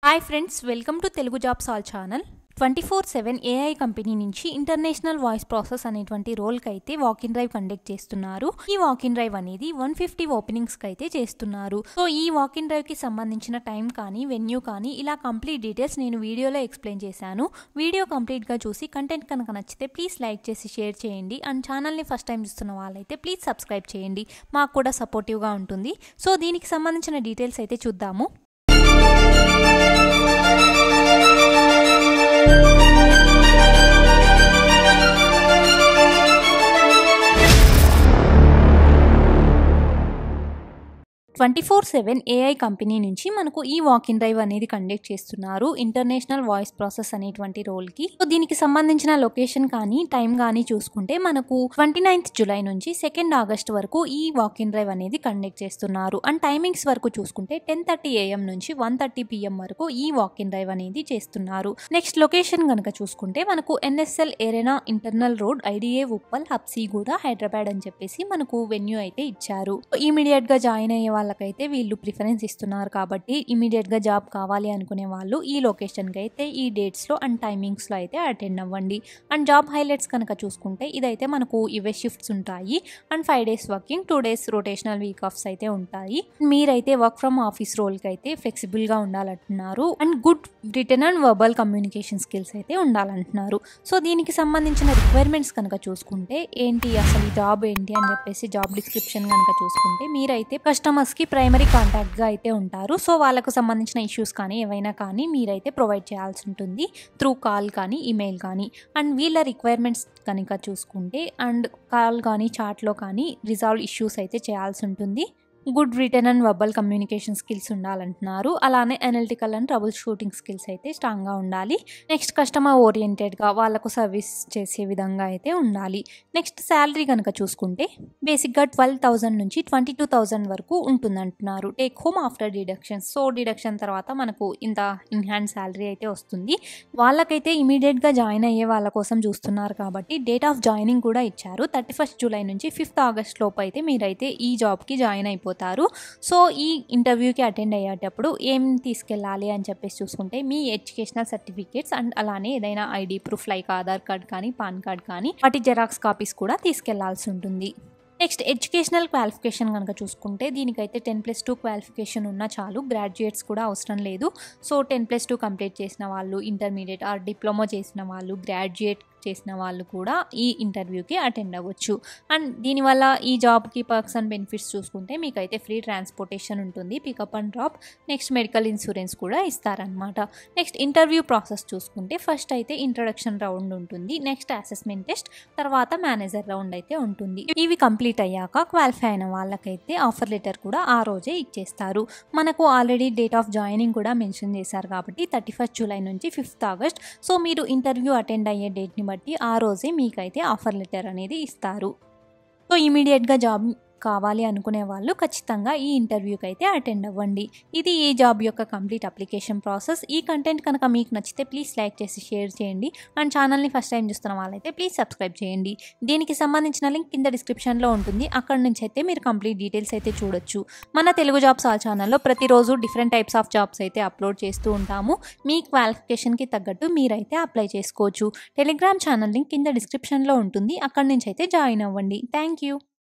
Hi friends, welcome to Telugu jobs all channel. 24/7 AI company నుంచి international voice process అనేటువంటి రోల్కి అయితే వాకిన్ డ్రైవ్ కండక్ట్ చేస్తున్నారు. ఈ వాకిన్ డ్రైవ్ అనేది 150 ఓపెనింగ్స్కి అయితే చేస్తున్నారు. సో ఈ వాకిన్ డ్రైవ్కి సంబంధించిన టైం కానీ వెన్యూ కానీ ఇలా కంప్లీట్ డీటెయిల్స్ నేను వీడియోలో ఎక్స్ప్లెయిన్ చేశాను. వీడియో కంప్లీట్గా చూసి కంటెంట్ కనుక నచ్చితే ప్లీజ్ లైక్ చేసి షేర్ చేయండి. అండ్ ఛానల్ని ఫస్ట్ టైం చూస్తున్న వాళ్ళైతే ప్లీజ్ సబ్స్క్రైబ్ చేయండి, మాకు కూడా సపోర్టివ్గా ఉంటుంది. సో దీనికి సంబంధించిన డీటెయిల్స్ అయితే చూద్దాము. "24/7 ఏఐ కంపెనీ నుంచి మనకు ఈ వాకిన్ డ్రైవ్ అనేది కండక్ట్ చేస్తున్నారు ఇంటర్నేషనల్ వాయిస్ ప్రాసెస్ అనేటువంటి రోల్కి. సో దీనికి సంబంధించిన లొకేషన్ కానీ టైం కానీ చూసుకుంటే మనకు 29th జూలై నుంచి 2nd ఆగస్ట్ వరకు ఈ వాకిన్ డ్రైవ్ అనేది కండక్ట్ చేస్తున్నారు. అండ్ టైమింగ్స్ వరకు చూసుకుంటే 10:30 AM నుంచి 1:30 PM వరకు ఈ వాకిన్ డ్రైవ్ అనేది చేస్తున్నారు. నెక్స్ట్ లొకేషన్ కనుక చూసుకుంటే మనకు NSL arena internal road, IDA Uppal, Habsiguda, Hyderabad అని చెప్పేసి మనకు వెన్యూ అయితే ఇచ్చారు. ఇమీడియట్ గా జాయిన్ అయ్యే వాళ్ళకైతే వీళ్ళు ప్రిఫరెన్స్ ఇస్తున్నారు కాబట్టి ఇమీడియట్ గా జాబ్ కావాలి అనుకునే వాళ్ళు ఈ లొకేషన్ కి అయితే ఈ డేట్స్ లో అండ్ టైమింగ్స్ లో అయితే అటెండ్ అవ్వండి. అండ్ జాబ్ హైలైట్స్ కనుక చూసుకుంటే ఇదైతే మనకు ఇవే షిఫ్ట్స్ ఉంటాయి. And 5 days working, 2 days rotational week offs అయితే ఉంటాయి. మీరైతే వర్క్ ఫ్రమ్ ఆఫీస్ రోల్ కి అయితే ఫ్లెక్సిబుల్ గా ఉండాలంటున్నారు. And good written and verbal communication skills అయితే ఉండాలంటున్నారు. సో దీనికి సంబంధించిన రిక్వైర్మెంట్స్ కనుక చూసుకుంటే ఏంటి అసలు ఈ జాబ్ ఏంటి అని చెప్పేసి జాబ్ డిస్క్రిప్షన్ కనుక చూసుకుంటే మీరైతే కస్టమర్స్ కి ప్రైమరీ కాంటాక్ట్ గా అయితే ఉంటారు. సో వాళ్ళకు సంబంధించిన ఇష్యూస్ కానీ ఏవైనా కానీ మీరైతే ప్రొవైడ్ చేయాల్సి ఉంటుంది త్రూ కాల్ కానీ ఈమెయిల్ కానీ. అండ్ వీళ్ళ రిక్వైర్మెంట్స్ కనుక చూసుకుంటే అండ్ కాల్ కానీ చాట్లో కానీ రిజాల్వ్ ఇష్యూస్ అయితే చేయాల్సి ఉంటుంది. Good written and verbal communication skills ఉండాలంటున్నారు. అలానే analytical and trouble shooting skills అయితే స్ట్రాంగ్గా ఉండాలి. నెక్స్ట్ కస్టమర్ ఓరియంటెడ్గా వాళ్ళకు సర్వీస్ చేసే విధంగా అయితే ఉండాలి. నెక్స్ట్ శాలరీ కనుక చూసుకుంటే బేసిక్గా 12,000 నుంచి 22,000 వరకు ఉంటుందంటున్నారు take home after deductions. So deduction తర్వాత మనకు ఇంత ఇన్ హ్యాండ్ శాలరీ అయితే వస్తుంది. వాళ్ళకైతే ఇమీడియట్గా జాయిన్ అయ్యే వాళ్ళ కోసం చూస్తున్నారు కాబట్టి డేట్ ఆఫ్ జాయినింగ్ కూడా ఇచ్చారు. 31st జూలై నుంచి 5th ఆగస్ట్ లోపు అయితే మీరైతే ఈ జాబ్కి జాయిన్ అయిపోతారు. సో ఈ ఇంటర్వ్యూకి అటెండ్ అయ్యేటప్పుడు ఏం తీసుకెళ్ళాలి అని చెప్పేసి చూసుకుంటే మీ ఎడ్యుకేషనల్ సర్టిఫికేట్స్ అండ్ అలానే ఏదైనా ID proof like Aadhaar card కానీ పాన్ కార్డ్ కానీ వాటి జెరాక్స్ కాపీస్ కూడా తీసుకెళ్లాల్సి ఉంటుంది. నెక్స్ట్ ఎడ్యుకేషనల్ క్వాలిఫికేషన్ కనుక చూసుకుంటే దీనికైతే 10+2 క్వాలిఫికేషన్ ఉన్నా చాలు, గ్రాడ్యుయేట్స్ కూడా అవసరం లేదు. సో 10+2 కంప్లీట్ చేసిన వాళ్ళు, ఇంటర్మీడియట్ ఆర్ డిప్లొమా చేసిన వాళ్ళు, గ్రాడ్యుయేట్ చేసిన వాళ్ళు కూడా ఈ ఇంటర్వ్యూకి అటెండ్ అవ్వచ్చు. అండ్ దీనివల్ల ఈ జాబ్కి పర్క్స్ అండ్ బెనిఫిట్స్ చూసుకుంటే మీకైతే ఫ్రీ ట్రాన్స్పోర్టేషన్ ఉంటుంది, pickup and drop, next medical insurance కూడా ఇస్తారనమాట. నెక్స్ట్ ఇంటర్వ్యూ ప్రాసెస్ చూసుకుంటే ఫస్ట్ అయితే ఇంట్రొడక్షన్ రౌండ్ ఉంటుంది, నెక్స్ట్ అసెస్మెంట్ టెస్ట్, తర్వాత మేనేజర్ రౌండ్ అయితే ఉంటుంది. ఇవి కంప్లీట్ అయ్యాక క్వాలిఫై అయిన వాళ్ళకైతే ఆఫర్ లెటర్ కూడా ఆ రోజే ఇచ్చేస్తారు. మనకు ఆల్రెడీ డేట్ ఆఫ్ జాయినింగ్ కూడా మెన్షన్ చేశారు కాబట్టి 31st జూలై నుంచి 5th ఆగస్ట్. సో మీరు ఇంటర్వ్యూ అటెండ్ అయ్యే డేట్ని బట్టి ఆ రోజే మీకైతే ఆఫర్ లెటర్ అనేది ఇస్తారు. సో ఇమీడియట్గా జాబ్ కావాలి అనుకునే వాళ్ళు ఖచ్చితంగా ఈ ఇంటర్వ్యూకి అయితే అటెండ్ అవ్వండి. ఇది ఈ జాబ్ యొక్క కంప్లీట్ అప్లికేషన్ ప్రాసెస్. ఈ కంటెంట్ కనుక మీకు నచ్చితే ప్లీజ్ లైక్ చేసి షేర్ చేయండి. అండ్ ఛానల్ని ఫస్ట్ టైం చూస్తున్న వాళ్ళైతే ప్లీజ్ సబ్స్క్రైబ్ చేయండి. దీనికి సంబంధించిన లింక్ కింద డిస్క్రిప్షన్లో ఉంటుంది, అక్కడ నుంచి అయితే మీరు కంప్లీట్ డీటెయిల్స్ అయితే చూడొచ్చు. మన తెలుగు జాబ్స్ ఆ ఛానల్లో ప్రతిరోజు డిఫరెంట్ టైప్స్ ఆఫ్ జాబ్స్ అయితే అప్లోడ్ చేస్తూ ఉంటాము. మీ క్వాలిఫికేషన్కి తగ్గట్టు మీరైతే అప్లై చేసుకోవచ్చు. టెలిగ్రామ్ ఛానల్ లింక్ కింద డిస్క్రిప్షన్లో ఉంటుంది, అక్కడ నుంచి అయితే జాయిన్ అవ్వండి. Thank you.